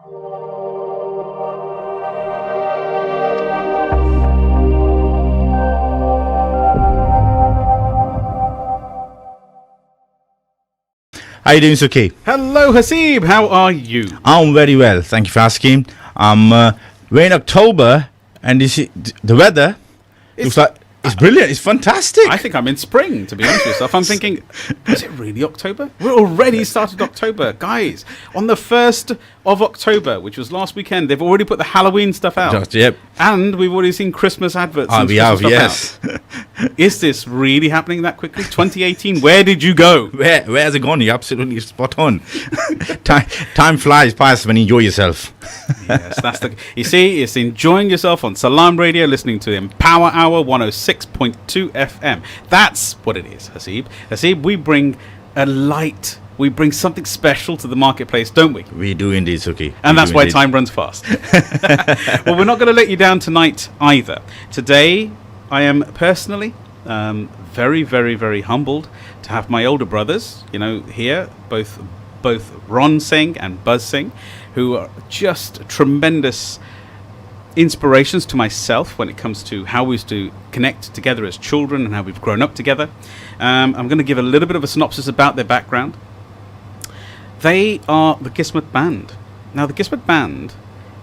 How are you doing, Sukhi? Hello, Hasib. How are you? I'm very well. Thank you for asking. We're in October, and you see, the weather looks like it's brilliant. It's fantastic. I think I'm in spring, to be honest with yourself. I'm thinking, is it really October? We're already started October. Guys, on the 1st of October, which was last weekend, they've already put the Halloween stuff out. Yep. And we've already seen Christmas adverts. We have, yes. Is this really happening that quickly? 2018, where did you go? Where has it gone? You're absolutely spot on. Time flies past when you enjoy yourself. Yes, that's the. You see, it's enjoying yourself on Salaam Radio, listening to Empower Hour 106.2 FM. That's what it is, Hasib. Hasib, we bring a light. We bring something special to the marketplace, don't we? We do indeed, Sukhi. And that's why time runs fast. Well, we're not going to let you down tonight either. Today, I am personally very, very, very humbled to have my older brothers, here, both Ron Singh and Buzz Singh, who are just tremendous inspirations to myself when it comes to how we used to connect together as children and how we've grown up together. I'm going to give a little bit of a synopsis about their background. They are the Kissmet Band. Now, the Kissmet Band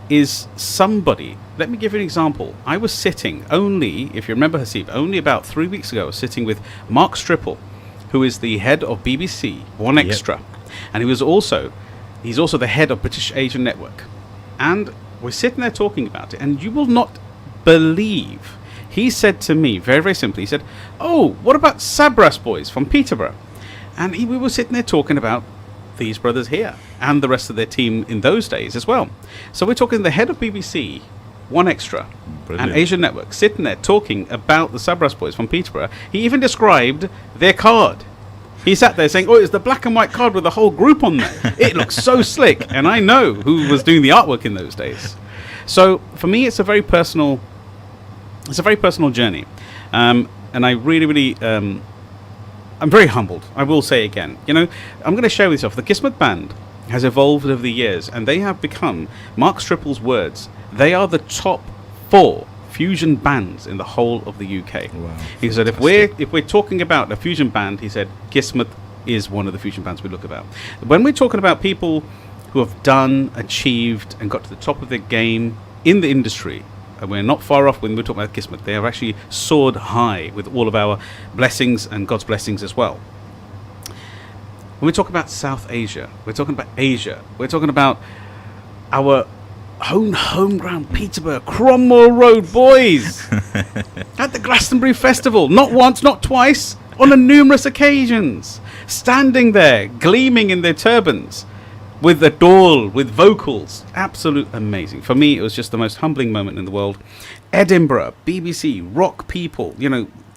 is somebody. Let me give you an example. I was sitting only, if you remember, Hasib, only about 3 weeks ago, I was sitting with Mark Stripple, who is the head of BBC One Extra. Yep. And he's also the head of British Asian Network. And we're sitting there talking about it, and you will not believe, he said to me, very, very simply, he said, "Oh, what about Sabras boys from Peterborough?" And we were sitting there talking about these brothers here and the rest of their team in those days as well. So we're talking the head of BBC One Extra. Brilliant. And Asian Network sitting there talking about the Sabras boys from Peterborough. He even described their card. He sat there saying, "Oh, it's the black and white card with the whole group on there. It looks so slick." And I know who was doing the artwork in those days. So for me, it's a very personal journey. And I really, really, I'm very humbled. I will say again, I'm going to share with yourself, the Kissmet Band has evolved over the years, and they have become, Mark Stripple's words, they are the top 4 fusion bands in the whole of the UK. Wow, he said, if we're talking about a fusion band, he said, Kissmet is one of the fusion bands we look about. When we're talking about people who have done, achieved, and got to the top of their game in the industry, and we're not far off when we're talking about Kissmet. They have actually soared high with all of our blessings and God's blessings as well. When we talk about South Asia, we're talking about Asia, we're talking about our home ground, Peterborough, Cromwell Road boys at the Glastonbury Festival, not once, not twice, on numerous occasions, standing there, gleaming in their turbans, with the dole, with vocals. Absolute amazing. For me, it was just the most humbling moment in the world. Edinburgh, BBC, rock people,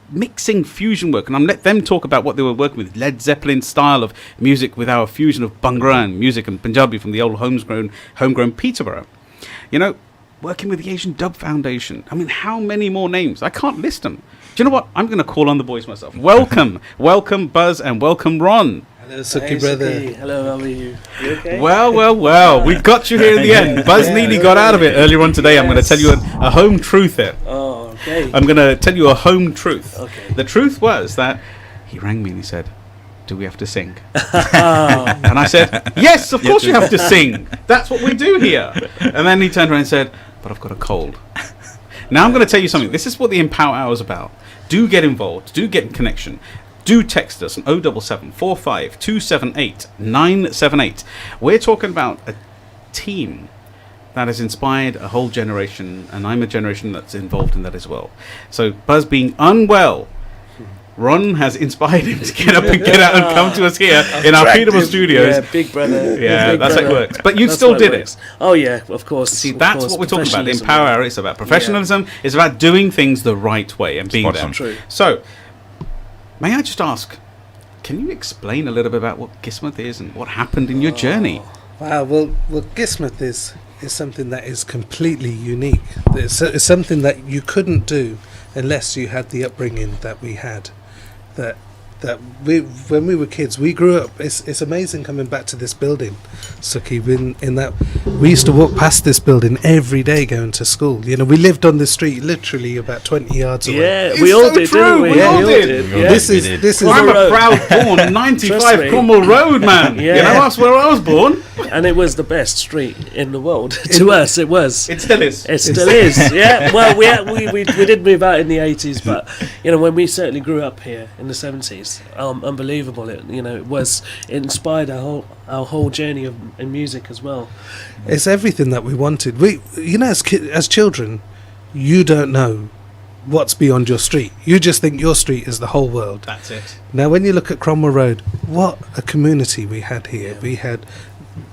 mixing fusion work. And I'm let them talk about what they were working with. Led Zeppelin style of music with our fusion of Bhangra and music and Punjabi from the old homegrown Peterborough. Working with the Asian Dub Foundation. I mean, how many more names? I can't list them. Do you know what? I'm going to call on the boys myself. Welcome Buzz, and welcome Ron. Hello, Sukhi brother. Sukhi. Hello, how are you? You okay? Well. We got you here in the end. Buzz nearly got out of it earlier on today. Yes. I'm going to tell you a home truth here. Oh, okay. I'm going to tell you a home truth. Okay. The truth was that he rang me and he said, "Do we have to sing?" And I said, "Yes, of course you have to sing. That's what we do here." And then he turned around and said, "But I've got a cold." Now I'm going to tell you something. This is what the Empower Hour is about. Do get involved. Do get in connection. Do text us on 077 45 278 978. We're talking about a team that has inspired a whole generation, and I'm a generation that's involved in that as well. So Buzz being unwell, Ron has inspired him to get up and get out and come to us here in our Peterborough studios. Yeah, big brother. Yeah, big that's brother. how it works. But you still did it. Oh, yeah, of course. See, that's what we're talking about. The Empower Hour is about professionalism. It's about doing things the right way and being there. True. So, may I just ask, can you explain a little bit about what Kissmet is and what happened in your journey? Wow, well, Kissmet is something that is completely unique. It's something that you couldn't do unless you had the upbringing that we had. That that when we were kids, we grew up. It's amazing coming back to this building, Sukhi. In that we used to walk past this building every day going to school. You know, we lived on the street literally about 20 yards away. Yeah, It's we all so did, true, didn't we? we all all did. Yeah. This is I'm a Road. proud born 95 Trust me. Cromwell Road man. Yeah. You know, that's where I was born. And it was the best street in the world. To us, it was. It still is. It still is, yeah. Well, we did move out in the 80s, but you know, when we certainly grew up here in the 70s, unbelievable. It inspired our whole journey in music as well. It's everything that we wanted. As children, you don't know what's beyond your street. You just think your street is the whole world. That's it. Now, when you look at Cromwell Road, what a community we had here. Yeah. We had,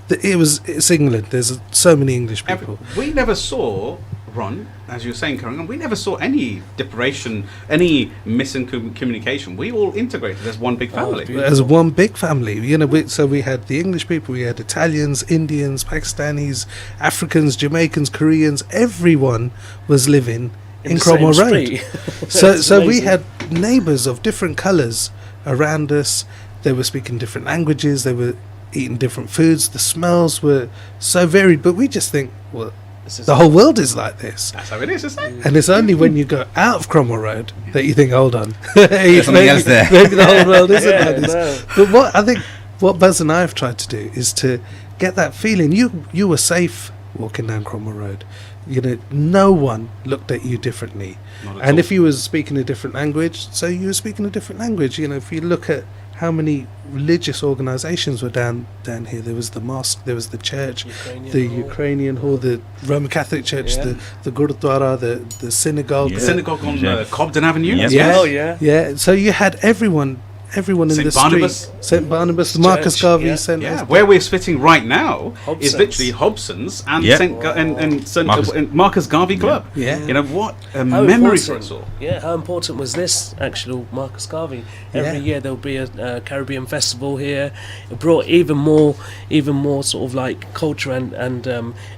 it's England. There's so many English people. We never saw, Ron, as you were saying, Karen, we never saw any deprivation, any miscommunication. We all integrated as one big family. beautiful. As one big family, so we had the English people, we had Italians, Indians, Pakistanis, Africans, Jamaicans, Koreans. Everyone was living in the Cromwell same Road. street. So That's we amazing. had neighbours of different colours around us. They were speaking different languages. They were eating different foods. The smells were so varied. But we just think, well, This is- the whole world is like this. That's how it is, isn't it? And it's only when you go out of Cromwell Road that you think, hold on, maybe, something else there. maybe the whole world isn't Yeah, like this. no. But what Buzz and I have tried to do is to get that feeling. You were safe walking down Cromwell Road. You know, no one looked at you differently. Not at And all. if you were speaking a different language, so you were speaking a different language. You know, if you look at how many religious organisations were down here, there was the mosque, there was the church, the Hall. Ukrainian hall, the Roman Catholic Church, Yeah. the Gurdwara, the synagogue. Yeah. The synagogue on Yeah. Cobden Avenue. Yes. Yeah. Oh, yeah. Yeah, so you had everyone in St. the Barnabas. street. St. Barnabas, Church, Marcus Garvey, yeah. St. Yeah, where we're sitting right now Hobson's. is literally Hobson's and Yeah. St. Marcus. Marcus Garvey Club. Yeah. You know what a How memory for important- us all. Yeah, how important was this actual Marcus Garvey? Every Yeah. year there'll be a Caribbean festival here. It brought even more sort of like culture and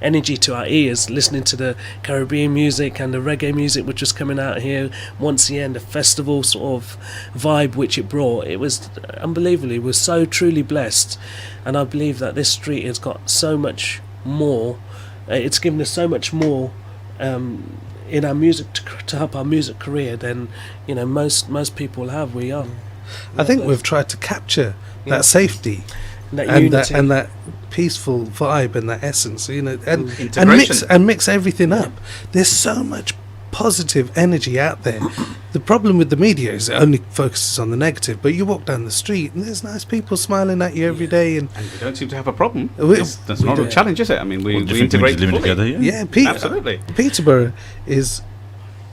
energy to our ears, listening to the Caribbean music and the reggae music which was coming out here. Once again, the festival sort of vibe which it brought, it was unbelievably. We're so truly blessed, and I believe that this street has got so much more. It's given us so much more in our music to help our music career than most people have. We are I think we've tried to capture Yeah. that safety that and unity. that peaceful vibe and that essence, and Integration. mix everything up. There's so much positive energy out there. The problem with the media is it only focuses on the negative, but you walk down the street and there's nice people smiling at you every day, and And we don't seem to have a problem. We- That's not a don't. challenge, is it? I mean, we Different integrate communities living fully. together. yeah, Absolutely. Peterborough is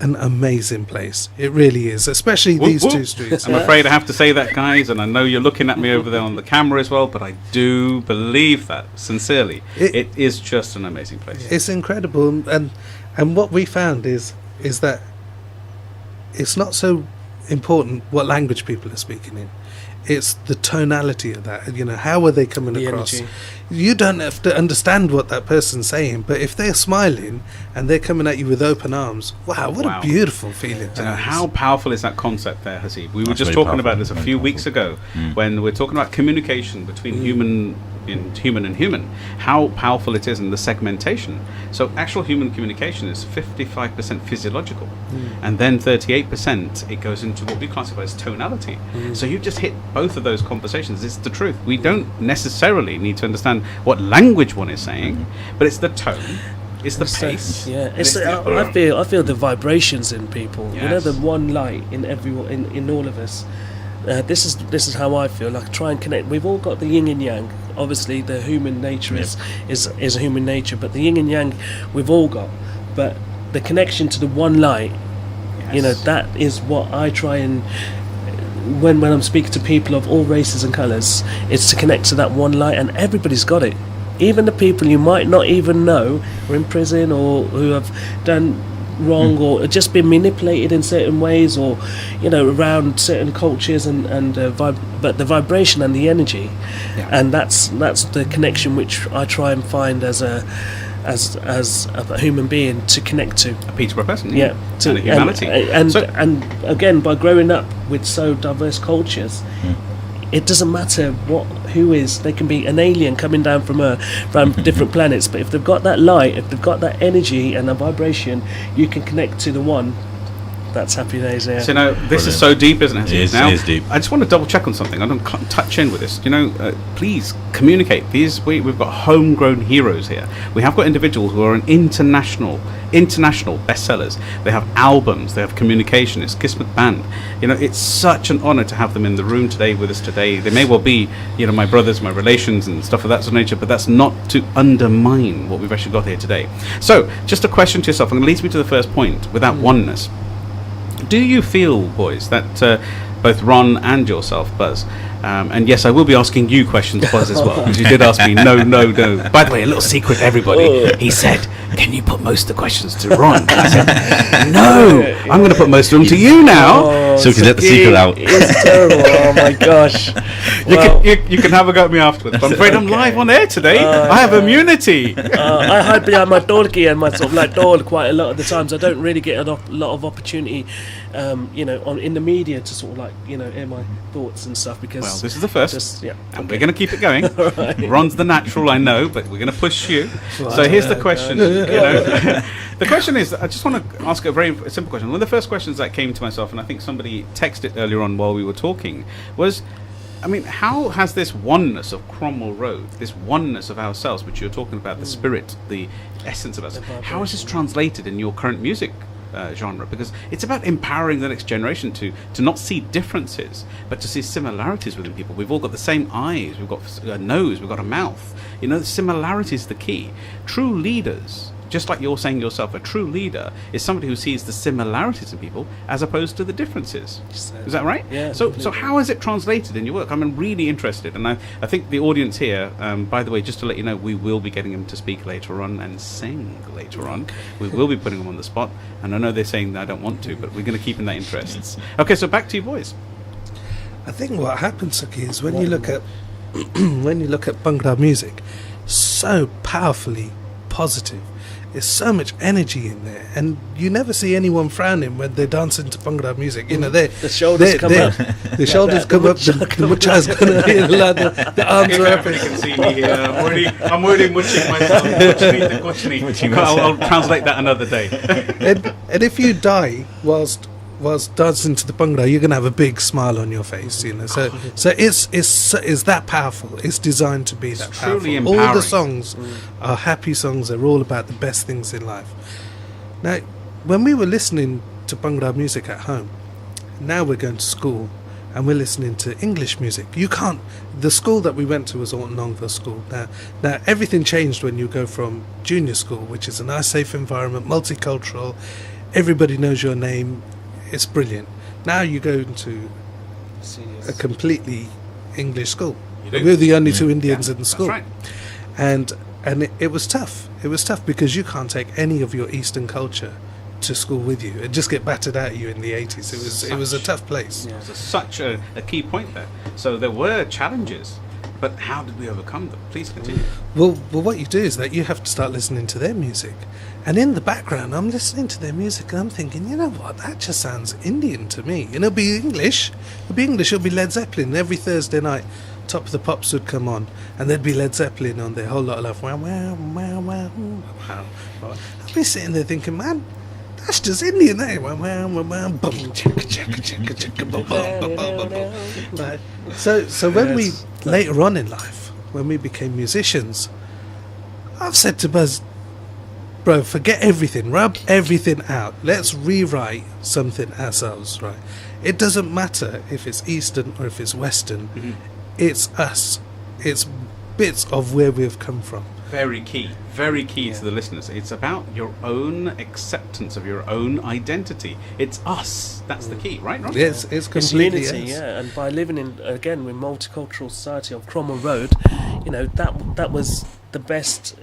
an amazing place. It really is, especially Whoop, these whoop. two streets. I'm afraid I have to say that, guys, and I know you're looking at me over there on the camera as well, but I do believe that, sincerely. It is just an amazing place. It's incredible, and what we found is that it's not so important what language people are speaking in. It's the tonality of that. You know, how are they coming The across? energy. You don't have to understand what that person's saying, but if they're smiling and they're coming at you with open arms, wow, what Wow. a beautiful feeling! You know, how powerful is that concept there, Hasib? We were That's just very talking about powerful, this a very few powerful. weeks ago when we're talking about communication between human and human, how powerful it is in the segmentation. So actual human communication is 55% physiological, and then 38% it goes into what we classify as tonality. So you just hit both of those conversations. It's the truth. We don't necessarily need to understand what language one is saying, but it's the tone, it's the pace. Yeah, and it's I feel the vibrations in people. You know, Yes. the one light in everyone, in all of us. This is how I feel. Like, try and connect. We've all got the yin and yang. Obviously, the human nature is human nature, but the yin and yang we've all got. But the connection to the one light, you know, Yes. that is what I try and. When I'm speaking to people of all races and colours, it's to connect to that one light, and everybody's got it. Even the people you might not even know are in prison or who have done wrong or just been manipulated in certain ways, or around certain cultures and but the vibration and the energy, and that's the connection which I try and find as as a human being to connect to. A Peterborough person. Yeah, And a humanity. And again, by growing up with so diverse cultures, it doesn't matter who is. They can be an alien coming down from different planets, but if they've got that light, if they've got that energy and that vibration, you can connect to the one. That's happy days. Yeah. So now this is so deep, isn't it? It is, now, it is deep. I just want to double check on something. I don't touch in with this. Please communicate. We've got homegrown heroes here. We have got individuals who are international bestsellers. They have albums. They have communication. It's Kissmet Band. It's such an honour to have them in the room today with us today. They may well be, my brothers, my relations, and stuff of that sort of nature. But that's not to undermine what we've actually got here today. So, just a question to yourself. And it leads me to the first point. Without oneness. Do you feel, boys, that both Ron and yourself, Buzz, and yes, I will be asking you questions, Buzz, as well, because you did ask me, no. By the way, a little secret, everybody. He said, can you put most of the questions to Ron? I said, no, I'm going to put most of them to you now. So you can let the secret out. It's terrible. Oh, my gosh. You can have a go at me afterwards, but I'm afraid I'm live on air today. I have immunity. I hide behind my door-key and my sort of door quite a lot of the times. I don't really get a lot of opportunity, in the media to sort of air my thoughts and stuff because. Well, this is the first, and we're going to keep it going. Right. Ron's the natural, I know, but we're going to push you. So here's the question. The question is, I just want to ask a very simple question. One of the first questions that came to myself, and I think somebody texted earlier on while we were talking, was, how has this oneness of Cromwell Road, this oneness of ourselves, which you're talking about, the spirit, the essence of us, how is this translated in your current music genre? Because it's about empowering the next generation to not see differences, but to see similarities within people. We've all got the same eyes, we've got a nose, we've got a mouth. Similarity is the key. True leaders, just like you're saying yourself, a true leader is somebody who sees the similarities in people as opposed to the differences. Is that right? Yeah. So how is it translated in your work? I'm really interested, and I think the audience here, by the way, just to let you know, we will be getting them to speak later on and sing later on. We will be putting them on the spot, and I know they're saying I don't want to, but we're going to keep in their interests. Okay, so back to you boys. I think what happens, Sukhi, is when you look at Bhangra music, so powerfully positive. There's so much energy in there, and you never see anyone frowning when they're dancing to Bhangra music. The shoulders come up. The shoulders come up. The muchas gonna the arms are up. You can see me here. I'm already muching myself. I'll translate that another day. And if you die whilst dancing to the Bhangra, you're gonna have a big smile on your face. So it's that powerful. It's designed to be that powerful. Truly empowering. All the songs are happy songs. They're all about the best things in life. Now, when we were listening to Bhangra music at home, now we're going to school and we're listening to English music. The school that we went to was Alton Nongva School. Now everything changed when you go from junior school, which is a nice, safe environment, multicultural. Everybody knows your name. It's brilliant. Now you go into a completely English school. We're the only two Indians in the school. That's right. And it was tough. It was tough because you can't take any of your Eastern culture to school with you. It just get battered at you in the 80s. It was a tough place. Yeah. So such a key point there. So there were challenges, but how did we overcome them? Please continue. Well, what you do is that you have to start listening to their music. And in the background, I'm listening to their music and I'm thinking, you know what, that just sounds Indian to me. And it'll be English. It'll be Led Zeppelin. Every Thursday night, Top of the Pops would come on and there'd be Led Zeppelin on there, Whole Lot of Love. Wow, wow, wow, wow, wow. I'd be sitting there thinking, man, that's just Indian, eh? Wow, wow, wow, wow, bum, chicka, chicka, chicka, chicka, bum, bum, bum, bum, bum. So when we, later on in life, when we became musicians, I've said to Buzz, bro, forget everything, rub everything out. Let's rewrite something ourselves, right? It doesn't matter if it's Eastern or if it's Western. Mm-hmm. It's us. It's bits of where we've come from. Very key to the listeners. It's about your own acceptance of your own identity. It's us. That's the key, right, Ron? Yes, it's completely unity, yeah. And by living in, again, with multicultural society of Cromwell Road, that was the best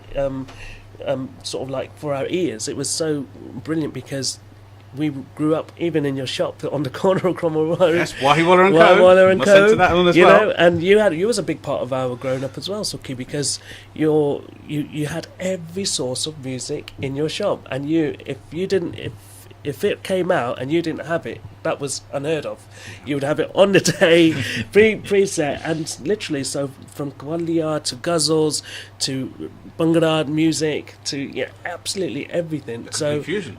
sort of like for our ears. It was so brilliant because we grew up even in your shop on the corner of Cromwell Road. Yes, Wahiwala and Co. Wahiwala and Must enter Co. that one as you well. know, and you was a big part of our growing up as well, Sukhi, because you had every source of music in your shop, and if it came out and you didn't have it, that was unheard of. You would have it on the day, preset, and literally, so from Qawwaliya to ghazals to Bhangra music to absolutely everything.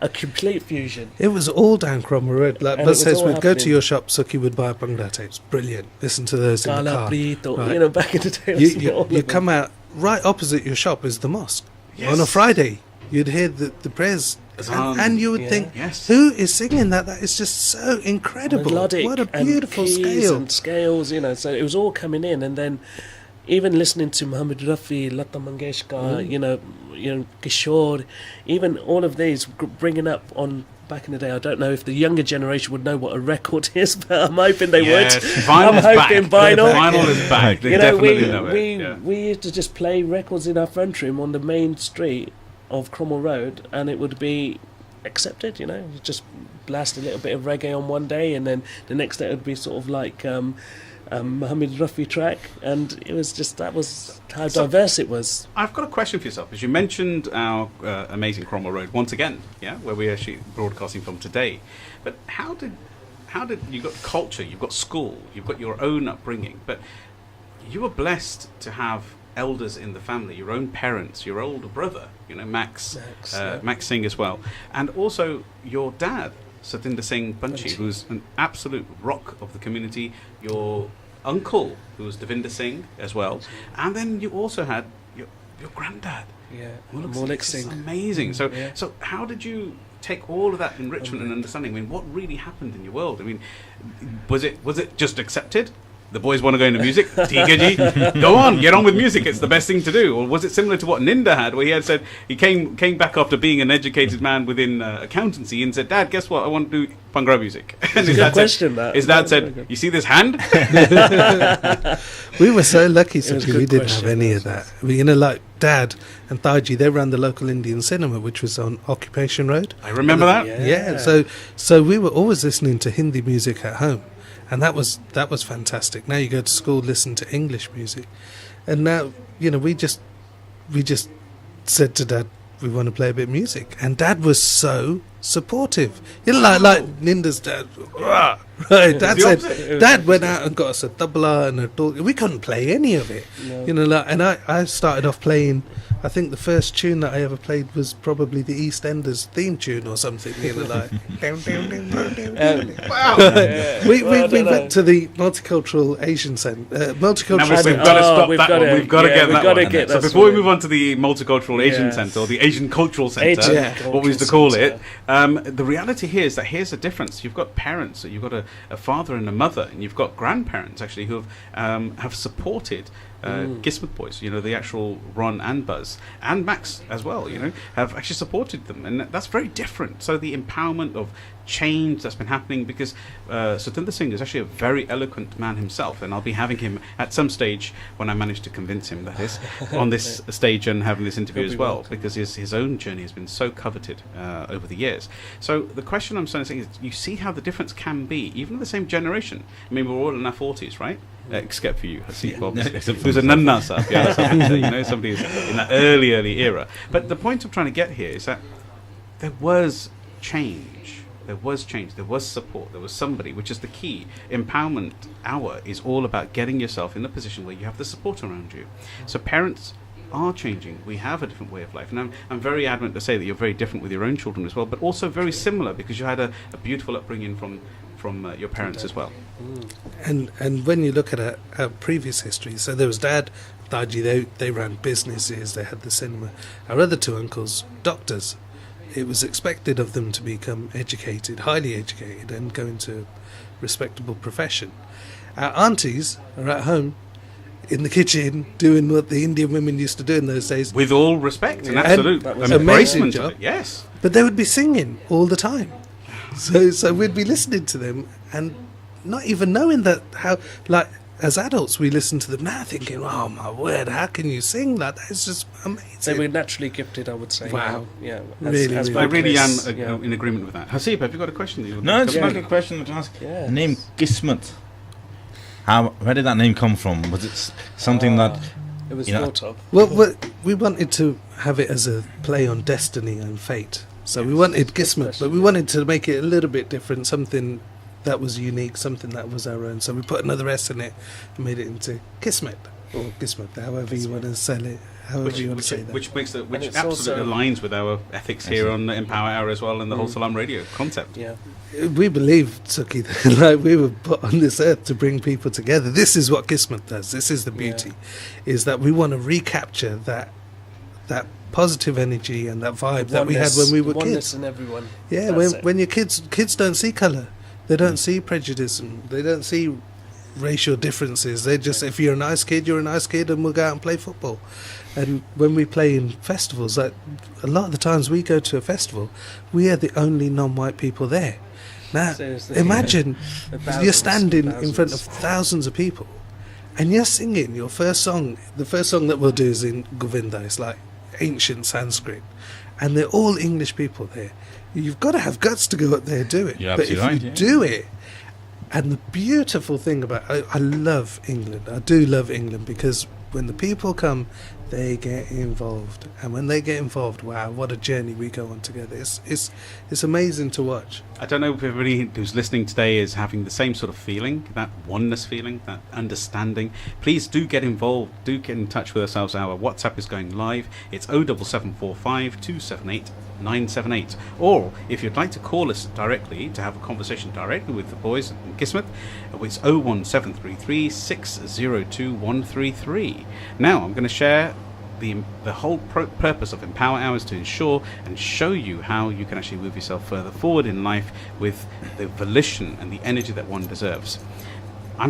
A complete fusion. It was all down Cromwell Road. Like And Buzz it was says, all we'd go to happening. your shop, Sukhi would buy Bhangra tapes. Brilliant. Listen to those in the Kala car. Preet, or, Right. you know, back in the day. I listened to all of You them. come out, right opposite your shop is the mosque. Yes. On a Friday, you'd hear the prayers. Azan. And you would Yeah. think, Yes. who is singing that? That is just so incredible. Melodic What a and beautiful keys scale. and scales, you know. So it was all coming in, and then even listening to Muhammad Rafi, Lata Mangeshkar, you know, Kishore, even all of these bringing up on. Back in the day, I don't know if the younger generation would know what a record is, but I'm hoping they Yes, would. vinyl I'm is hoping back. vinyl. Vinyl is back. They You know, definitely know it. we used to just play records in our front room on the main street of Cromwell Road, and it would be accepted. You know, you just blast a little bit of reggae on one day, and then the next day it would be sort of like Muhammad Rafi track, and it was just that was how diverse it was. I've got a question for yourself. As you mentioned our amazing Cromwell Road once again, where we're actually broadcasting from today. But how did you got culture, you've got school, you've got your own upbringing, but you were blessed to have elders in the family, your own parents, your older brother, Max Singh as well, and also your dad, Satinder Singh Bunchi, who's an absolute rock of the community, your uncle, who was Govinda Singh as well, and then you also had your granddad. Yeah, Mullik Singh. It's amazing. So how did you take all of that enrichment and understanding? I mean, what really happened in your world? I mean, was it just accepted? The boys want to go into music. TKG, go on, get on with music. It's the best thing to do. Or was it similar to what Ninda had, where he had said he came back after being an educated man within accountancy and said, "Dad, guess what? I want to do Bhangra music." And his dad question. his dad said, "You see this hand?" We were so lucky, It was a Sukhi, good we didn't question, have any of that. Like Dad and Taji, they ran the local Indian cinema, which was on Occupation Road. I remember that. Yeah. So we were always listening to Hindi music at home, and that was fantastic. Now you go to school, listen to English music, and now we just said to Dad, we want to play a bit of music, and Dad was so supportive. Like Ninda's dad. Right, Dad went out and got us a tabla and a dul. We couldn't play any of it, No. and I started off playing. I think the first tune that I ever played was probably the EastEnders theme tune or something. Like. Wow. We went to the Multicultural Asian Centre. Multicultural Now we've Centre. got to stop we've that gotta- one. We've got to yeah, get we've that gotta one. get So that before we sorted. move on to the Multicultural Asian Yes. Centre or the Asian Cultural Centre, Yeah. what we used to call it, the reality here is that here's a difference. You've got parents, so you've got a father and a mother, and you've got grandparents actually who have supported Kissmet boys, the actual Ron and Buzz and Max as well, have actually supported them, and that's very different. So the empowerment of change that's been happening, because Satinder Singh is actually a very eloquent man himself, and I'll be having him at some stage when I manage to convince him, that is, on this stage and having this interview He'll as be well, welcome. because his own journey has been so coveted over the years. So the question I'm saying is, you see how the difference can be, even in the same generation. I mean, we're all in our 40s, right? Except for you, Hasib, obviously, who's a Nanna Sahib, somebody who's in that early era. But the point I'm trying to get here is that there was change. There was support, there was somebody, which is the key. Empowerment Hour is all about getting yourself in a position where you have the support around you. So parents are changing. We have a different way of life. And I'm very adamant to say that you're very different with your own children as well, but also very similar, because you had a beautiful upbringing from your parents as well. And when you look at our previous history, so there was Dad, Taji, they ran businesses, they had the cinema. Our other two uncles, doctors. It was expected of them to become educated, highly educated, and go into a respectable profession. Our aunties are at home in the kitchen doing what the Indian women used to do in those days. With all respect and And absolute that was amazing embracement of job. it. Yes. But they would be singing all the time. So we'd be listening to them and not even knowing that as adults, we listen to them now thinking, oh my word, how can you sing that? That's just amazing. They were naturally gifted, I would say. Wow. Yeah. Really, really. I really am vocalists, yeah. in agreement with that. Hasib, have you got a question? That you No, it's Yeah. not a question to ask. Yes. The name Kissmet. Where did that name come from? Was it something that It was You know- thought of. Well, we wanted to have it as a play on destiny and fate. So we wanted Kissmet, but we wanted to make it a little bit different, something that was unique, something that was our own. So we put another S in it and made it into Kissmet, or Kissmet, however you want to sell it, however you want to say that. Which it's absolutely also- aligns with our ethics here on the Empower Hour as well, and the whole Salaam Radio concept. Yeah. We believe, Sukhi, that like we were put on this earth to bring people together. This is what Kissmet does. This is the beauty, is that we want to recapture that positive energy and that vibe that we had when we were oneness kids. in everyone. Yeah, That's it. when your kids don't see colour, they don't see prejudice, and they don't see racial differences. They just, if you're a nice kid, you're a nice kid, and we'll go out and play football. And when we play in festivals, like a lot of the times we go to a festival, we are the only non-white people there. Now, Seriously. imagine The you're thousands, standing in thousands. front of thousands of people, and you're singing your first song. The first song that we'll do is in Govinda. It's like ancient Sanskrit, and they're all English people there. You've got to have guts to go up there and do it. You're But if absolutely you right, do it, and the beautiful thing about I love England. I do love England because when the people come, they get involved, and when they get involved, wow, what a journey we go on together. It's amazing to watch. I don't know if everybody who's listening today is having the same sort of feeling, that oneness feeling, that understanding. Please do get involved. Do get in touch with ourselves. Our WhatsApp is going live. It's 07745 278 978. Or if you'd like to call us directly to have a conversation directly with the boys in Kissmet, it's 01733 602 133. Now I'm going to share the whole purpose of Empower Hours to ensure and show you how you can actually move yourself further forward in life with the volition and the energy that one deserves. I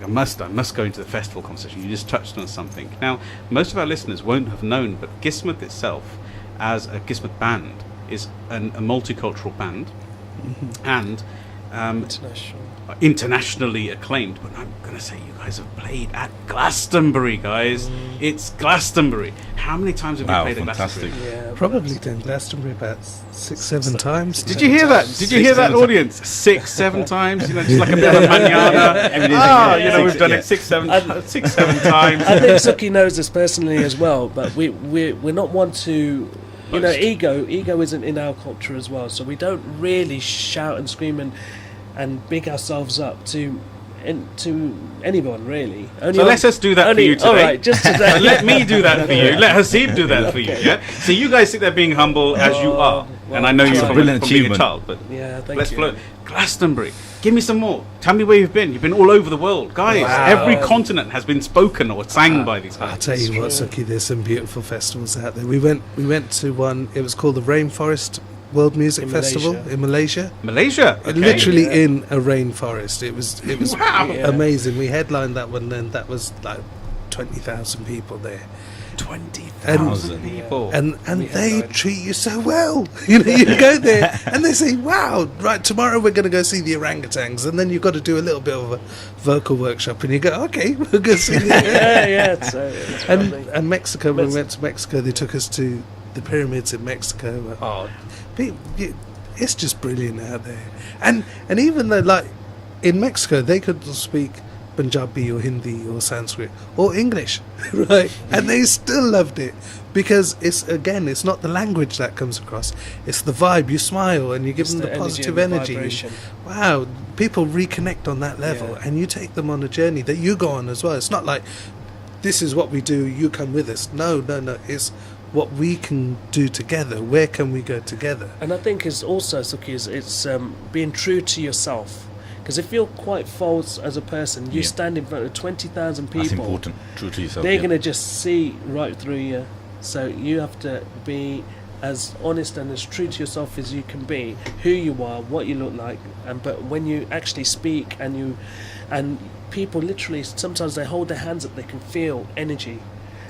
must go into the festival conversation. You just touched on something. Now, most of our listeners won't have known, but Kissmet itself, as a Kissmet band, is a multicultural band, and International. internationally acclaimed. But I'm going to say you guys have played at Glastonbury, guys. It's Glastonbury. How many times have you Wow, played fantastic. at Glastonbury? Yeah. Probably done Glastonbury about 6-7 times. Did you hear that? Did you hear that, audience? 6-7 times, just like a bit of a manana. We've done it 6-7 times. I think Sukhi knows this personally as well, but we're not one to, ego isn't in our culture as well, so we don't really shout and scream and big ourselves up to anyone really. So let us do that for you today. All right, just today. Let me do that for you. Let Hasib do that for you. Yeah. So you guys sit there being humble as you are, and I know you It's a from brilliant being a achievement. child. But Yeah, thank let's you. float. Glastonbury. Give me some more. Tell me where you've been. You've been all over the world, guys. Wow. Every continent has been spoken or sang by these I'll guys. tell you what, Sukhi, there's some beautiful festivals out there. We went to one. It was called the Rainforest World Music In Festival Malaysia. in Malaysia. Malaysia. Okay. Literally Yeah. in a rainforest. It was Wow. Yeah. amazing. We headlined that one, and that was like 20,000 people there. 20,000 people. And We they headlined. treat you so well. You go there and they say, "Wow, right, tomorrow we're going to go see the orangutans," and then you've got to do a little bit of a vocal workshop, and you go, "Okay, we'll go see." yeah. It's lovely. And Mexico, when we Let's- went to Mexico, they took us to the pyramids in Mexico. Oh, it's just brilliant out there. And even though, like, in Mexico, they could speak Punjabi or Hindi or Sanskrit or English, right? And they still loved it because it's not the language that comes across; it's the vibe. You smile and you give It's them the energy positive and the energy. vibration. Wow, people reconnect on that level, Yeah. and you take them on a journey that you go on as well. It's not like this is what we do, you come with us. No. It's what we can do together. Where can we go together? And I think it's also, Sukhi, it's being true to yourself. Because if you're quite false as a person, you Yeah. stand in front of 20,000 people. That's important. True to yourself. They're yeah. going to just see right through you. So you have to be as honest and as true to yourself as you can be, who you are, what you look like. But when you actually speak and people literally, sometimes they hold their hands up, they can feel energy.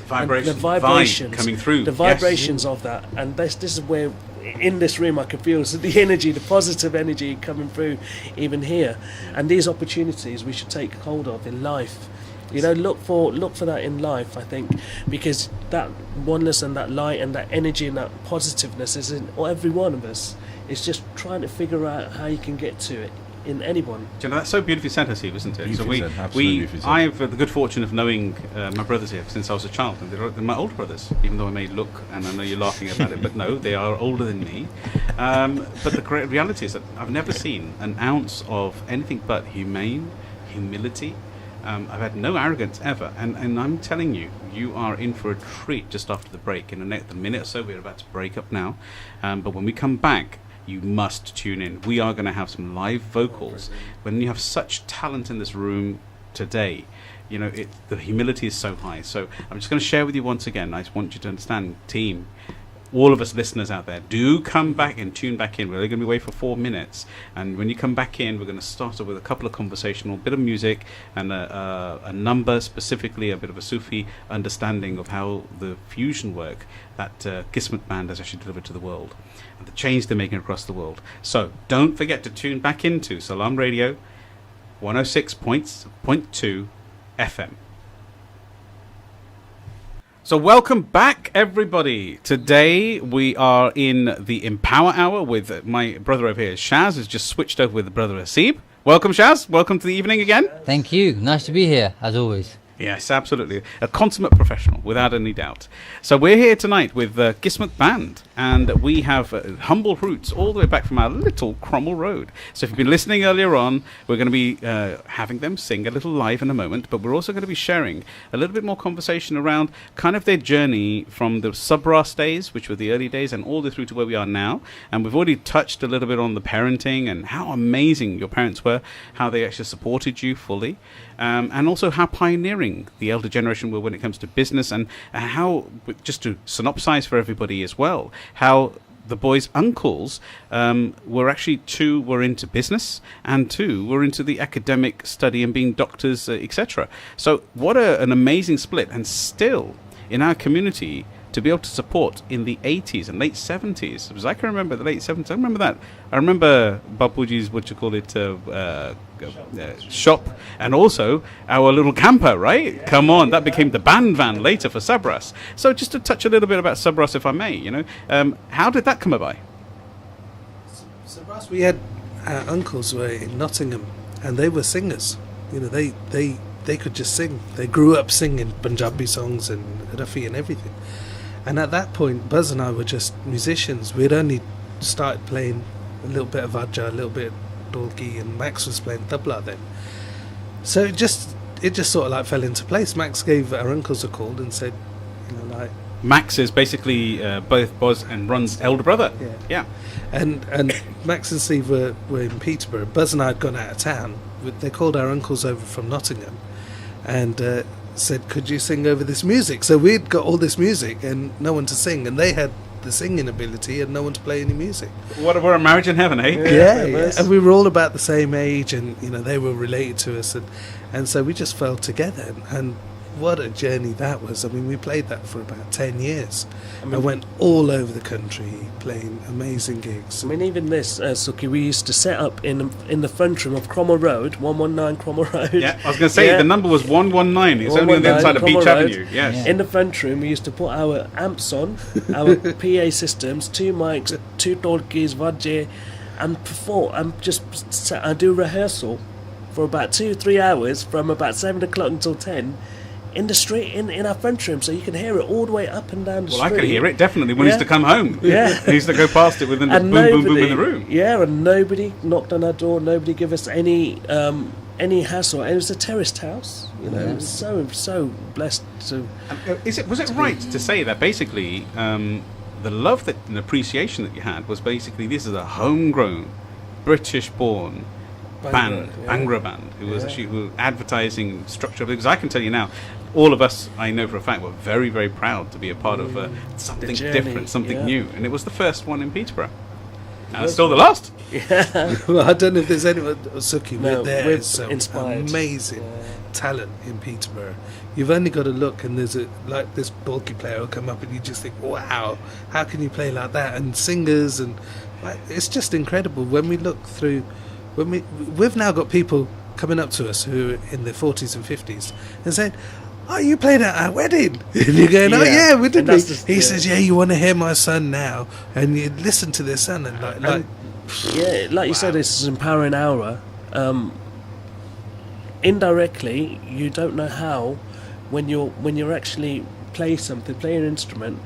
Vibration. And the vibrations Vibe coming through. the Yes. vibrations of that, and this is where in this room, I can feel the energy, the positive energy coming through even here. And these opportunities we should take hold of in life. You know, look for that in life, I think, because that oneness and that light and that energy and that positiveness is in every one of us. It's just trying to figure out how you can get to it in anyone. Do you know, that's so beautifully said, Steve, isn't it? Beautifully said, absolutely beautifully said. I've the good fortune of knowing my brothers here since I was a child, and they're my older brothers, even though I may look, and I know you're laughing about it, but no, they are older than me. But the great reality is that I've never seen an ounce of anything but humility. I've had no arrogance ever, and I'm telling you, you are in for a treat just after the break. In the minute or so, we're about to break up now, but when we come back, you must tune in. We are going to have some live vocals. When you have such talent in this room today, you know, the humility is so high. So I'm just going to share with you once again. I just want you to understand, team, all of us listeners out there, do come back and tune back in. We're only going to be away for 4 minutes, and when you come back in, we're going to start off with a couple of conversational, bit of music, and a number, specifically a bit of a Sufi understanding of how the fusion work that Kissmet band has actually delivered to the world, and the change they're making across the world. So don't forget to tune back into Salaam Radio 106.2 FM. So welcome back, everybody. Today we are in the Empower Hour with my brother over here, Shaz, has just switched over with the brother Hasib. Welcome, Shaz. Welcome to the evening again. Thank you. Nice to be here, as always. Yes, absolutely. A consummate professional, without any doubt. So we're here tonight with Kissmet Band, and we have humble roots all the way back from our little Cromwell Road. So if you've been listening earlier on, we're going to be having them sing a little live in a moment, but we're also going to be sharing a little bit more conversation around kind of their journey from the sub-brass days, which were the early days, and all the way through to where we are now. And we've already touched a little bit on the parenting and how amazing your parents were, how they actually supported you fully, and also how pioneering the elder generation were when it comes to business, and how, just to synopsize for everybody as well, how the boys' uncles were actually, 2 were into business and 2 were into the academic study and being doctors, etc. So what an amazing split, and still in our community to be able to support in the 80s and late 70s, because I can remember the late 70s. I remember that. I remember Bapuji's, shop, and also our little camper, right? Yeah. Come on, that became the band van later for Sabras. So just to touch a little bit about Sabras, if I may, you know, how did that come about? Sabras, we had our uncles were in Nottingham, and they were singers. You know, they could just sing. They grew up singing Punjabi songs and Rafi and everything. And at that point, Buzz and I were just musicians. We'd only started playing a little bit of Ajja, a little bit of Dolgi, and Max was playing tabla then. So it just sort of like fell into place. Max gave our uncles a call and said, you know, like... Max is basically both Buzz and Ron's elder brother. Yeah. And Max and Steve were in Peterborough. Buzz and I had gone out of town. They called our uncles over from Nottingham and said, could you sing over this music? So we'd got all this music and no one to sing, and they had the singing ability and no one to play any music. We're a marriage in heaven, eh? Yeah. And we were all about the same age, and you know, they were related to us, and so we just fell together, and what a journey that was. I mean, we played that for about 10 years. I went all over the country playing amazing gigs. I mean, even this, Sukhi, we used to set up in the front room of Cromwell Road, 119 Cromwell Road. Yeah, I was going to say, the number was 119. It's only on the other side of Beach Avenue. Yes. Yeah. In the front room, we used to put our amps on, our PA systems, 2 mics, 2 dolkis, vajje, and perform, and just do rehearsal for about 2-3 hours from about 7 o'clock until 10. In the street, in our front room, so you can hear it all the way up and down the street. Well, I could hear it, definitely, when he used to come home. Yeah. He used to go past it with the boom, boom, boom in the room. Yeah, and nobody knocked on our door, nobody gave us any hassle. It was a terraced house, you know. It was so blessed to... Was it right to say that basically the love that and appreciation that you had was basically, this is a homegrown, British-born Bhangra band, who was actually advertising structure? Because I can tell you now, all of us, I know for a fact, were very, very proud to be a part of something different, something new, and it was the first one in Peterborough. And it's still the last. Well, I don't know if there's anyone, Sukhi, No, there we're is some inspired. amazing Yeah. talent in Peterborough. You've only got to look, and there's like this bulky player will come up, and you just think, wow, how can you play like that? And singers, and like, it's just incredible. When we look through, we've now got people coming up to us who are in their 40s and 50s and saying, "Oh, you played at our wedding." And you're going, "Oh Yeah. yeah, we did." And that's just- He yeah. says, "Yeah, you want to hear my son now?" And you listen to their son, and like Yeah, like you said, it's an empowering aura. Indirectly, you don't know how, when you're actually play an instrument,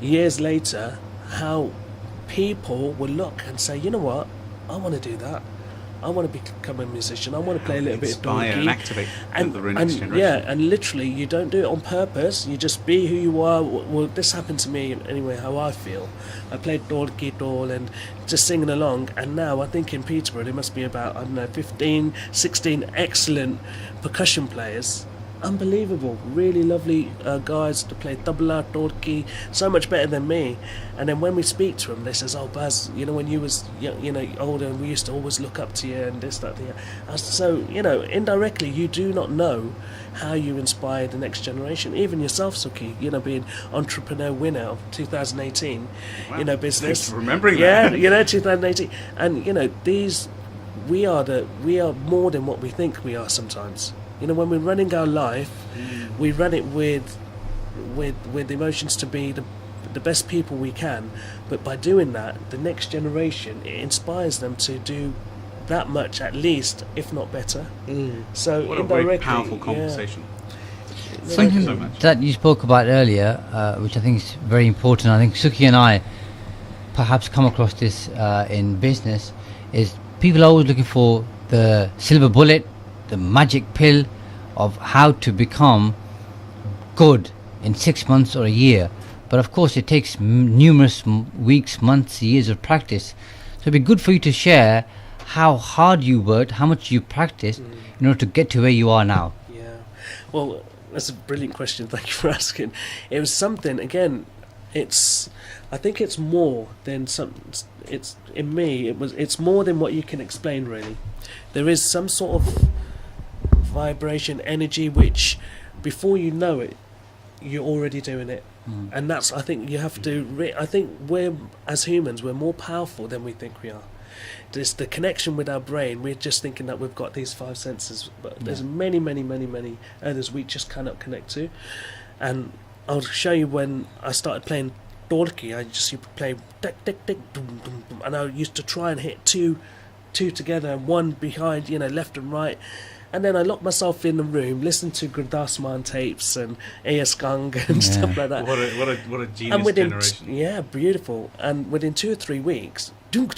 years later, how people will look and say, you know what, I want to do that. I want to become a musician. I want to play a little bit of Inspire donkey. and activate the next generation. Yeah, and literally, you don't do it on purpose. You just be who you are. Well, this happened to me anyway. How I feel, I played doll and just singing along. And now I think in Peterborough there must be about 15, 16 excellent percussion players. Unbelievable, really lovely guys to play tabla, torki, so much better than me. And then when we speak to them, they says, "Oh, Baz, when you was older, we used to always look up to you and this, that, the other." So indirectly, you do not know how you inspire the next generation. Even yourself, Sukhi, being entrepreneur winner of 2018, Wow. business. Thanks for remembering yeah, that. 2018, and these we are more than what we think we are sometimes. When we're running our life, we run it with emotions to be the best people we can. But by doing that, the next generation, it inspires them to do that much at least, if not better. So What a very indirectly, powerful yeah. conversation. Something Thank you so much. that you spoke about earlier, which I think is very important. I think Sukhi and I perhaps come across this in business, is people are always looking for the silver bullet, the magic pill of how to become good in 6 months or a year. But of course it takes numerous weeks, months, years of practice. So it'd be good for you to share how hard you worked, how much you practiced in order to get to where you are now. Yeah, well, that's a brilliant question. Thank you for asking. It was something. Again, I think it's more than some. It's in me. It's more than what you can explain. Really, there is some sort of vibration, energy, which before you know it, you're already doing it. And that's. I think you have to. I think we're as humans, we're more powerful than we think we are. There's the connection with our brain. We're just thinking that we've got these 5 senses, but there's many others we just cannot connect to. And I'll show you when I started playing Dorki. I just used to play tick tick tick boom boom boom, and I used to try and hit two together and one behind, left and right. And then I locked myself in the room, listened to Gurdasman tapes and A.S. Gang and stuff like that. What a genius And within generation. yeah, beautiful. And within 2 or 3 weeks, and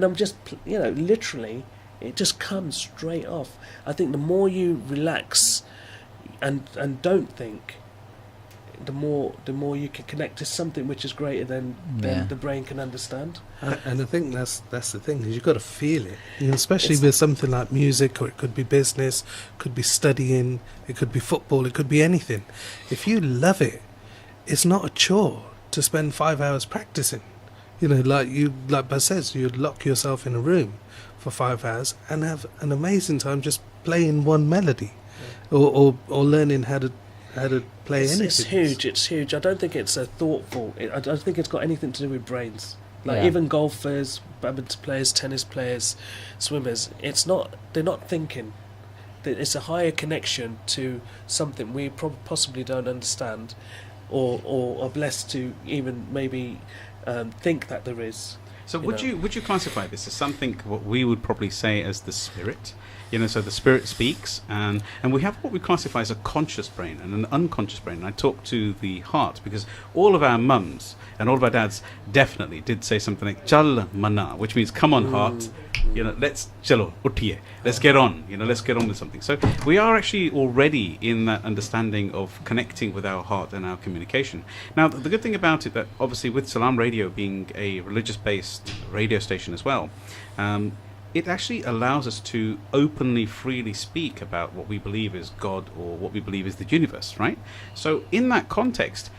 I'm just literally, it just comes straight off. I think the more you relax and don't think, the more you can connect to something which is greater than the brain can understand. And I think that's the thing, is you've got to feel it, especially with something like music, or it could be business, could be studying, it could be football, it could be anything. If you love it, it's not a chore to spend 5 hours practicing. Like Buzz says, you lock yourself in a room for 5 hours and have an amazing time just playing one melody, or learning how to play anything. It's huge. I don't think it's a thoughtful. I don't think it's got anything to do with brains. Like Yeah. even golfers, badminton players, tennis players, swimmers. It's not. They're not thinking. It's a higher connection to something we possibly don't understand, or are blessed to even maybe think that there is. So would you classify this as something what we would probably say as the spirit? So the spirit speaks, and we have what we classify as a conscious brain and an unconscious brain. And I talk to the heart because all of our mums and all of our dads definitely did say something like "Chal mana," which means "Come on, heart." Let's chalo uthiye. Let's get on. Let's get on with something. So we are actually already in that understanding of connecting with our heart and our communication. Now, the good thing about it, that obviously with Salaam Radio being a religious-based radio station as well, it actually allows us to openly, freely speak about what we believe is God or what we believe is the universe, right? So in that context,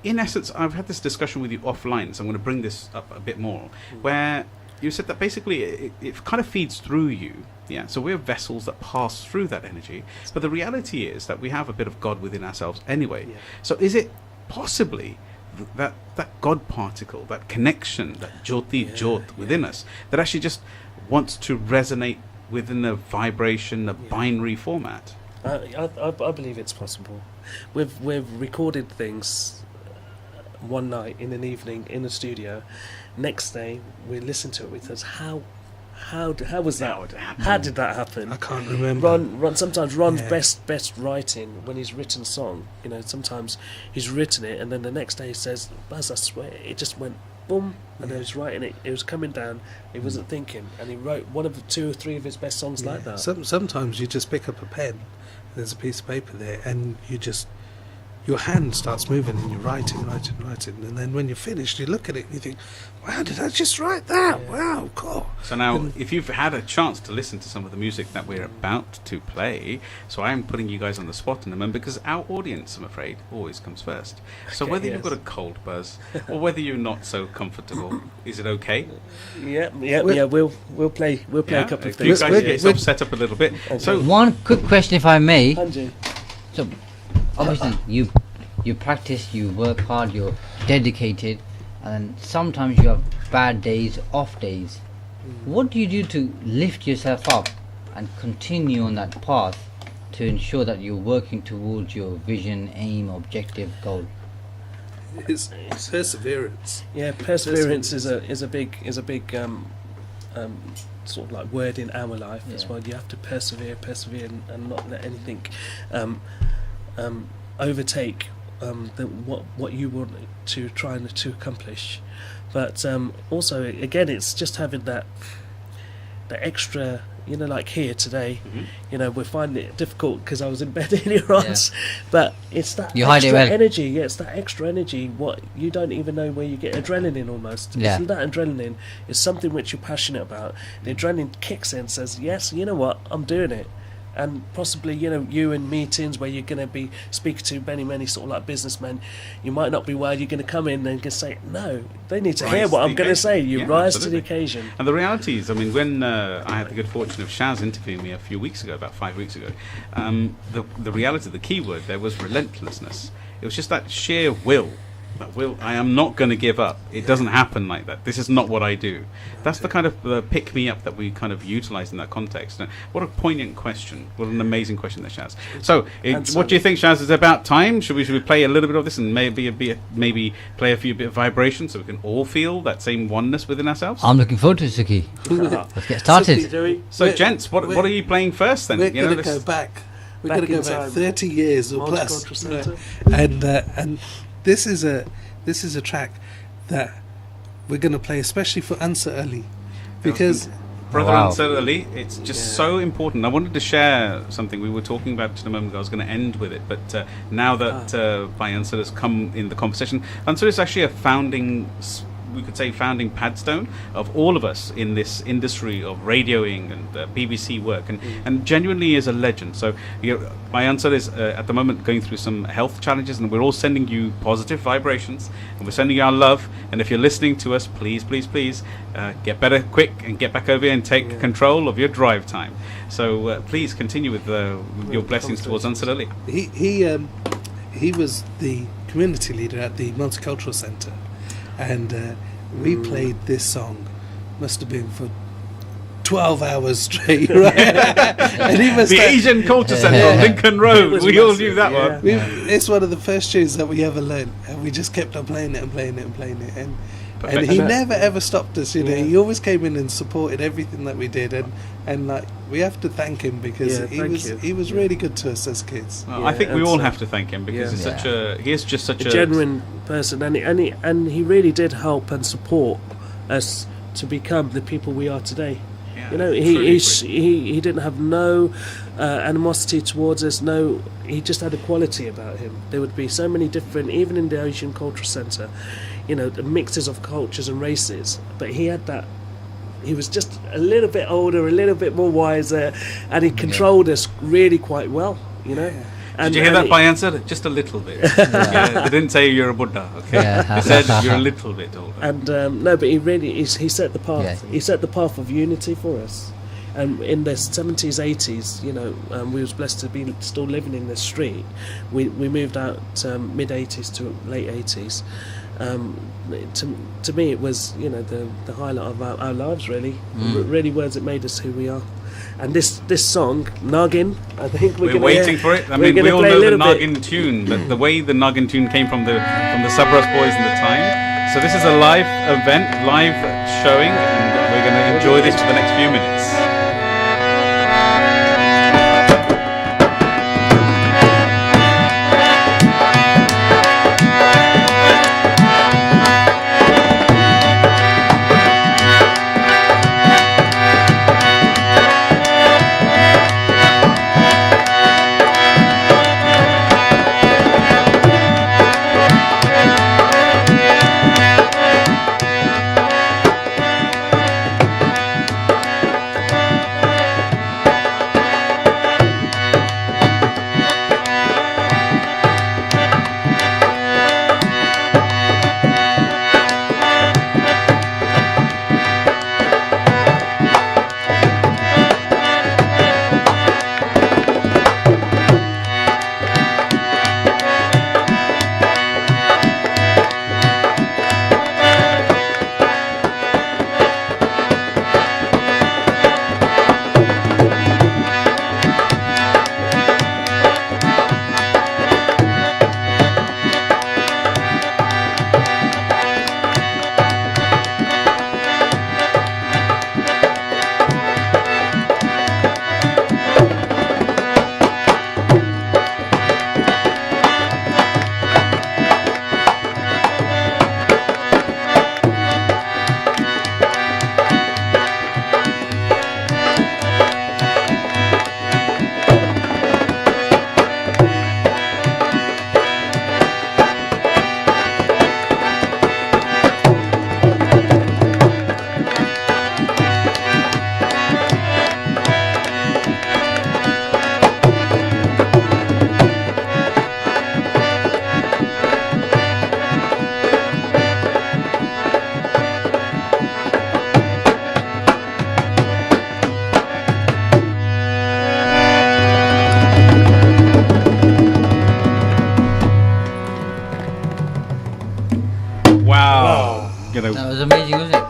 in essence, I've had this discussion with you offline, so I'm going to bring this up a bit more, where you said that basically it kind of feeds through you. Yeah, so we're vessels that pass through that energy, but the reality is that we have a bit of God within ourselves anyway. Yeah. So is it possibly that God particle, that connection, that Jyot within us, that actually just wants to resonate within a vibration, a binary format? I believe it's possible. We've recorded things one night in an evening in a studio. Next day we listen to it with us. How was that? How did that happen? I can't remember. Sometimes Ron's best writing when he's written a song. Sometimes he's written it and then the next day he says, "Buzz, I swear, it just went boom," and he was writing it. It was coming down. He wasn't thinking, and he wrote one of the 2 or 3 of his best songs like that. Sometimes you just pick up a pen. There's a piece of paper there, and your hand starts moving, and you're writing, and then when you're finished, you look at it and you think, "Wow, did I just write that? Yeah. Wow, cool." So now, if you've had a chance to listen to some of the music that we're about to play, so I'm putting you guys on the spot in a moment, because our audience, I'm afraid, always comes first. So Okay, whether yes. you've got a cold buzz, or whether you're not so comfortable, is it okay? Yeah. We'll play a couple of If you things. guys get yourself set up a little bit. So One quick question, if I may. Anju. So, obviously, you practice, you work hard, you're dedicated, and sometimes you have bad days, off days. What do you do to lift yourself up and continue on that path to ensure that you're working towards your vision, aim, objective, goal? It's perseverance. Yeah, perseverance is a big sort of like word in our life as Yeah. well. You have to persevere, and not let anything overtake what you want to try and to accomplish. But also, again, it's just having that extra. Like here today, we're finding it difficult because I was in bed earlier on. But it's that You hide it extra well. energy. Yeah, it's that extra energy. What you don't even know where you get adrenaline almost. Yeah. So that adrenaline is something which you're passionate about. The adrenaline kicks in, says, "Yes, you know what? I'm doing it." And possibly, you in meetings where you're going to be speaking to many sort of like businessmen, you might not be well. You're going to come in and can say, "No, they need to hear Rise what to I'm the going to say." occasion. You Yeah, rise to absolutely. the occasion. And the reality is, I mean, when I had the good fortune of Shaz interviewing me a few weeks ago, about 5 weeks ago, the reality, the key word there was relentlessness. It was just that sheer will. That will, I am not going to give up. It doesn't happen like that. This is not what I do. That's the kind of pick me up that we kind of utilize in that context. Now, what a poignant question. What an amazing question there, Shaz. So, what do you think, Shaz? Is it about time? Should we play a little bit of this and maybe play a few bit of vibration so we can all feel that same oneness within ourselves? I'm looking forward to it, Suki. Let's get started. So, gents, what are you playing first then? We're You know, going to go back. We're Back going to go in back time. 30 years or plus. Multicultural Centre. And this is a track that we're going to play especially for Ansar Ali, because Brother Wow. Ansar Ali, it's just so important. I wanted to share something we were talking about just a moment ago. I was going to end with it, but now that Bhai Ansar has come in the conversation, Ansar is actually a founding padstone of all of us in this industry of radioing and BBC work, and genuinely is a legend. So my answer is at the moment going through some health challenges, and we're all sending you positive vibrations, and we're sending you our love. And if you're listening to us, please get better quick and get back over here and take control of your drive time. So please continue with your blessings towards Ansar Ali. he was the community leader at the Multicultural Centre, and we played this song, must have been for 12 hours straight, right? And he was The Asian Culture Centre on Lincoln Road. was We all massive, knew that yeah. one. it's one of the first tunes that we ever learned, and we just kept on playing it and playing it and playing it, and Perfect. he never ever stopped us. Yeah. He always came in and supported everything that we did, and like we have to thank him because Yeah, thank you. he was really good to us as kids. Well, I think we all Ansar. have to thank him because Yeah. he is just such A genuine person, and he really did help and support us to become the people we are today. Yeah, He didn't have no animosity towards us. No, he just had a quality about him. There would be so many different, even in the Asian Cultural Centre, the mixes of cultures and races. But he had that. He was just a little bit older, a little bit more wiser, and he controlled us really quite well. Did you hear that by answer? Just a little bit. Yeah, they didn't say you're a Buddha, okay? Yeah. They said you're a little bit older. And no, but he set the path. Yeah. He set the path of unity for us. And in the 70s, 80s, we was blessed to be still living in this street. We moved out mid 80s to late 80s. To me, it was the highlight of our lives. Really, really words that made us who we are. And this song, Nagin, I think we're waiting for it. I mean, we all know the Nagin tune, but the way the Nagin tune came from the Sabras boys in the time. So this is a live event, live showing, and we're going to enjoy this for the next few minutes. That was amazing, wasn't it?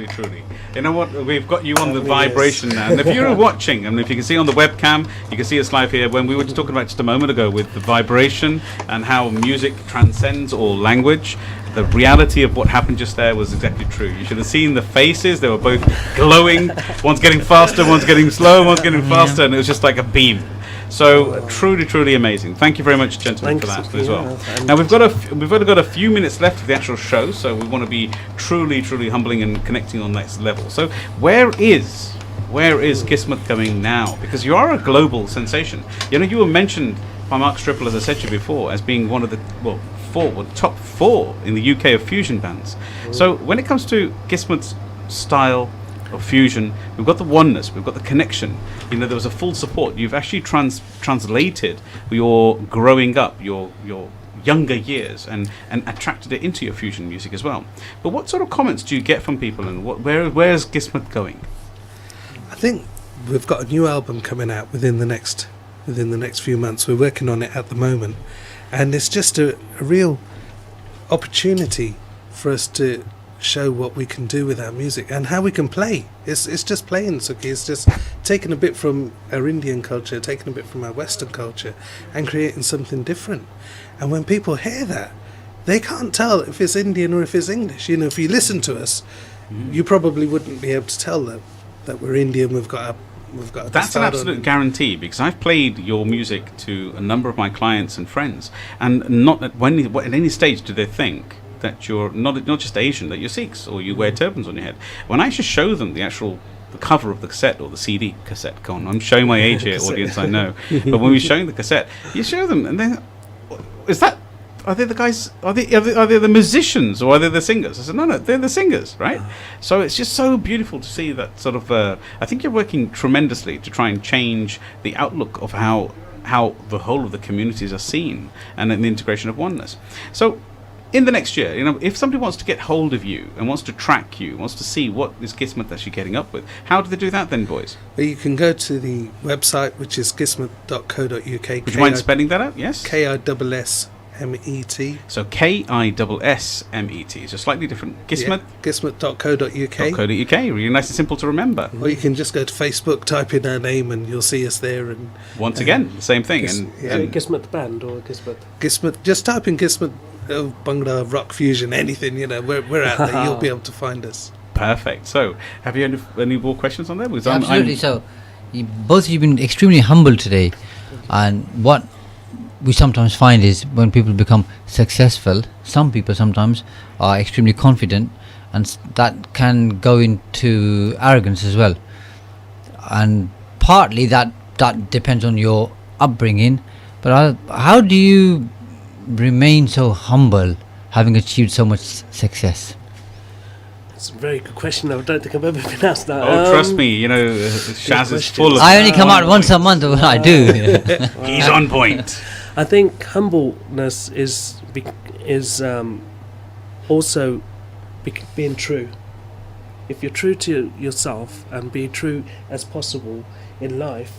Truly. You know what? We've got you on the vibration now. And if you're watching, and if you can see on the webcam, you can see us live here. When we were just talking about just a moment ago with the vibration and how music transcends all language, the reality of what happened just there was exactly true. You should have seen the faces. They were both glowing. One's getting faster, one's getting slow, one's getting faster, and it was just like a beam. So truly amazing. Thank you very much, gentlemen, for that as well. Now we've only got a few minutes left of the actual show, so we want to be truly humbling and connecting on that level. So where is Kissmet going now? Because you are a global sensation. You were mentioned by Mark Stripple, as I said to you before, as being one of the top four in the UK of fusion bands. So when it comes to Kissmet's style of fusion, we've got the oneness, we've got the connection. There was a full support. You've actually translated your growing up, your younger years, and attracted it into your fusion music as well. But what sort of comments do you get from people, and where's Kissmet going? I think we've got a new album coming out within the next few months. We're working on it at the moment, and it's just a real opportunity for us to show what we can do with our music and how we can play. It's just playing, Sukhi. It's just taking a bit from our Indian culture, taking a bit from our Western culture, and creating something different. And when people hear that, they can't tell if it's Indian or if it's English. If you listen to us, you probably wouldn't be able to tell that we're Indian. We've got a That's an absolute guarantee, because I've played your music to a number of my clients and friends, and not at any stage do they think that you're not just Asian, that you're Sikhs or you wear turbans on your head. When I actually show them the cover of the cassette, or the CD cassette, go on, I'm showing my age here, audience, I know. But when we're showing the cassette, you show them, and then, are they the guys, are they the musicians, or are they the singers? I said, no, they're the singers, right? So it's just so beautiful to see that sort of, I think you're working tremendously to try and change the outlook of how how the whole of the communities are seen, and an integration of oneness. So in the next year, if somebody wants to get hold of you and wants to track you, wants to see what is Kissmet actually getting up with, how do they do that then, boys? Well, you can go to the website, which is kissmet.co.uk. Would you mind spelling that out? Yes. KISSMET. So KISSMET. So slightly different. Kissmet. Yeah, kissmet.co.uk. .co.uk. Really nice and simple to remember. Or you can just go to Facebook, type in our name, and you'll see us there. And once again, the same thing. Kiss- And yeah. Kissmet the band or Kissmet? Kissmet. Just type in Kissmet, Bhangra, rock fusion, anything. We're out there. You'll be able to find us. Perfect. So, have you any more questions on that? Because Absolutely. So, both of you have been extremely humble today, and what we sometimes find is when people become successful, some people sometimes are extremely confident, and that can go into arrogance as well. And partly that depends on your upbringing. But how do you remain so humble, having achieved so much success? It's a very good question. I don't think I've ever been asked that. Oh, trust me, Shaz is full of. I only come out once a month, but I do. He's on point. I think humbleness is also being true. If you're true to yourself and be true as possible in life,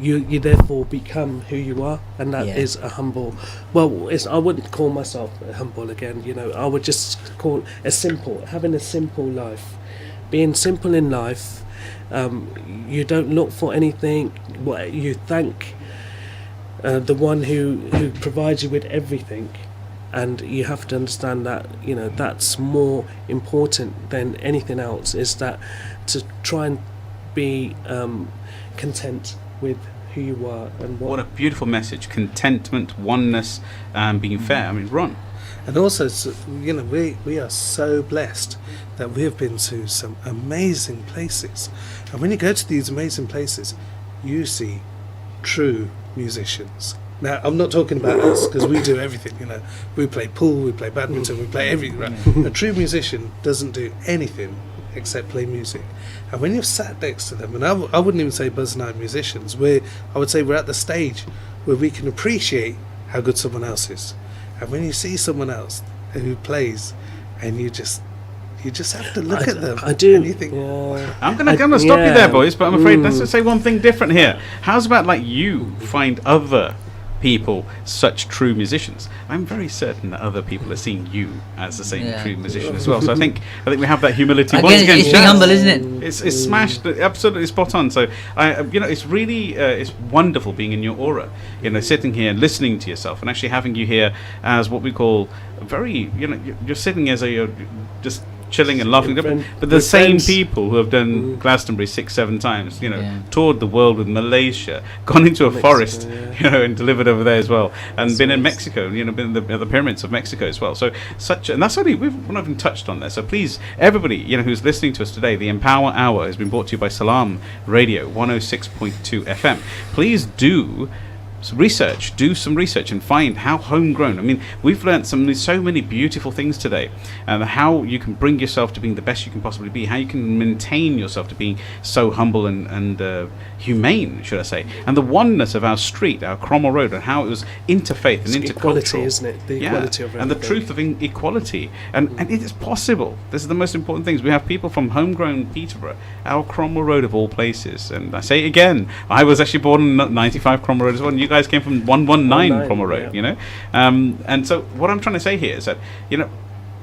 you therefore become who you are, and that is a humble. Well, I wouldn't call myself humble again. I would just call having a simple life, being simple in life. You don't look for anything. You thank the one who provides you with everything, and you have to understand that that's more important than anything else. Is that to try and be content with who you are and what a beautiful message. Contentment, oneness, being fair. I mean, Ron. And also, we are so blessed that we have been to some amazing places. And when you go to these amazing places, you see true musicians. Now, I'm not talking about us, because we do everything. We play pool, we play badminton, we play everything. Right? A true musician doesn't do anything except play music. And when you've sat next to them, and I wouldn't even say buzz and I musicians, I would say we're at the stage where we can appreciate how good someone else is. And when you see someone else who plays, and you just have to look at them. I do. And you think, I'm gonna stop you there, boys. But I'm afraid let's just say one thing different here. How's about you find other people such true musicians? I'm very certain that other people are seeing you as the same true musician as well. So I think we have that humility. Once again, it's being humble, isn't it? It's smashed, absolutely spot on. So it's really it's wonderful being in your aura. Sitting here and listening to yourself, and actually having you here as what we call very. You're sitting as you're just chilling and laughing, but the same people who have done Glastonbury 6-7 times, toured the world with Malaysia, gone into a forest, and delivered over there as well, and been in Mexico, been in the pyramids of Mexico as well. So and that's only we've not even touched on there. So please, everybody, who's listening to us today, the Empower Hour has been brought to you by Salaam Radio 106.2 FM. Please do some research and find how homegrown. I mean, we've learnt so many beautiful things today, and how you can bring yourself to being the best you can possibly be, how you can maintain yourself to being so humble and humane, should I say, and the oneness of our street, our Cromwell Road, and how it was interfaith and intercultural. Equality, isn't it? The equality of everything. And the truth of equality, and it is possible. This is the most important things. We have people from homegrown Peterborough, our Cromwell Road of all places, and I say it again, I was actually born in 95 Cromwell Road as well, and you guys came from 119 Cromwell Road, and so what I'm trying to say here is that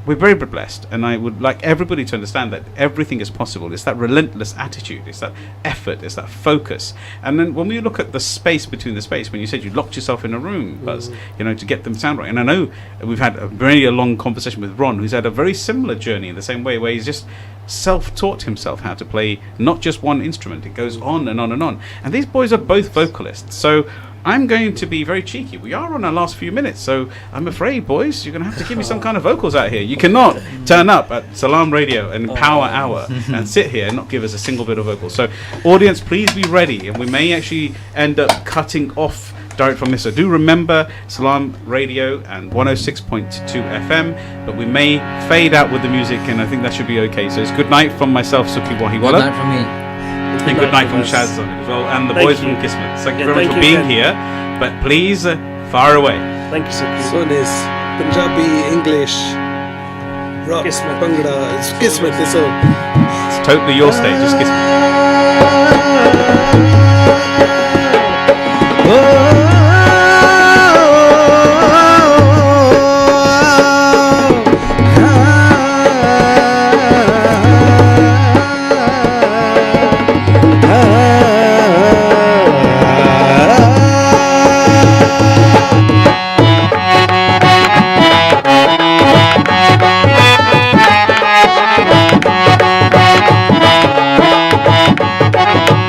we're very blessed, and I would like everybody to understand that everything is possible. It's that relentless attitude, it's that effort, it's that focus. And then when we look at the space between the space, when you said you locked yourself in a room, Buzz, to get them sound right. And I know we've had a very long conversation with Ron, who's had a very similar journey in the same way, where he's just self-taught himself how to play not just one instrument. It goes on and on and on. And these boys are both vocalists, so I'm going to be very cheeky. We are on our last few minutes, so I'm afraid, boys, you're going to have to give me some kind of vocals out here. You cannot turn up at Salaam Radio and Power Hour and sit here and not give us a single bit of vocals. So, audience, please be ready, and we may actually end up cutting off direct from this. So do remember Salaam Radio and 106.2 FM, but we may fade out with the music, and I think that should be okay. So it's good night from myself, Sukhi Wahiwala. Good night from me. And good night from us. Shaz on it as well, and the Thank boys you. from Kissmet. Thank you Yeah, very much thank for you being again. here, but please, far away. Thank you, Sukhi. Sun is Punjabi, English, rock, Kissmet. Bhangra. It's Kissmet, this all. It's totally your stage, just Kissmet.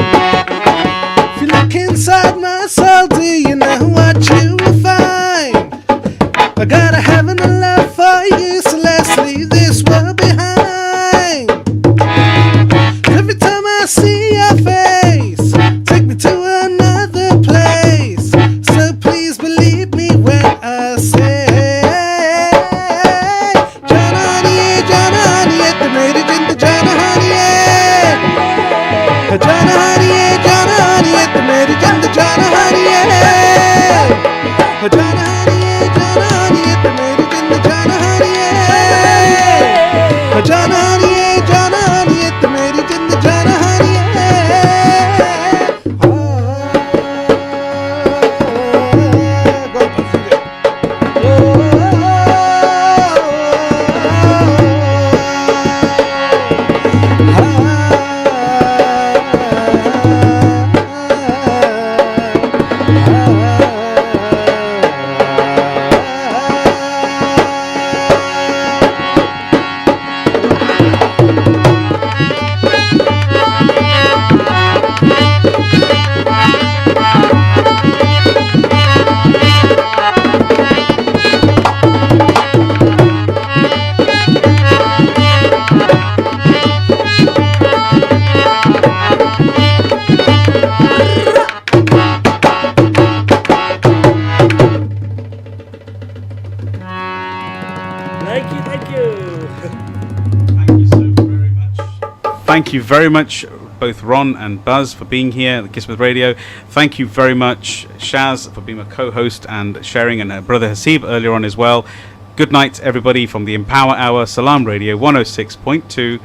If you look inside my soul, do you know what you will find? I got a heaven and love for you, so let's leave this world behind. Every time I see your face, take me to another place. So please believe me when I say, Jana Haniye, the made it in the Jana Haniye. Jana Haniye, the made it in the Jana Haniye. Jana Haniye, the made it in the Jana Haniye. Jana Haniye, the made it in the Jana Haniye. Go, Thank you, thank you. Thank you very much, both Ron and Buzz, for being here at Kissmet Radio. Thank you very much, Shaz, for being a co-host and sharing, and brother Hasib earlier on as well. Good night, everybody, from the Empower Hour, Salaam Radio 106.2.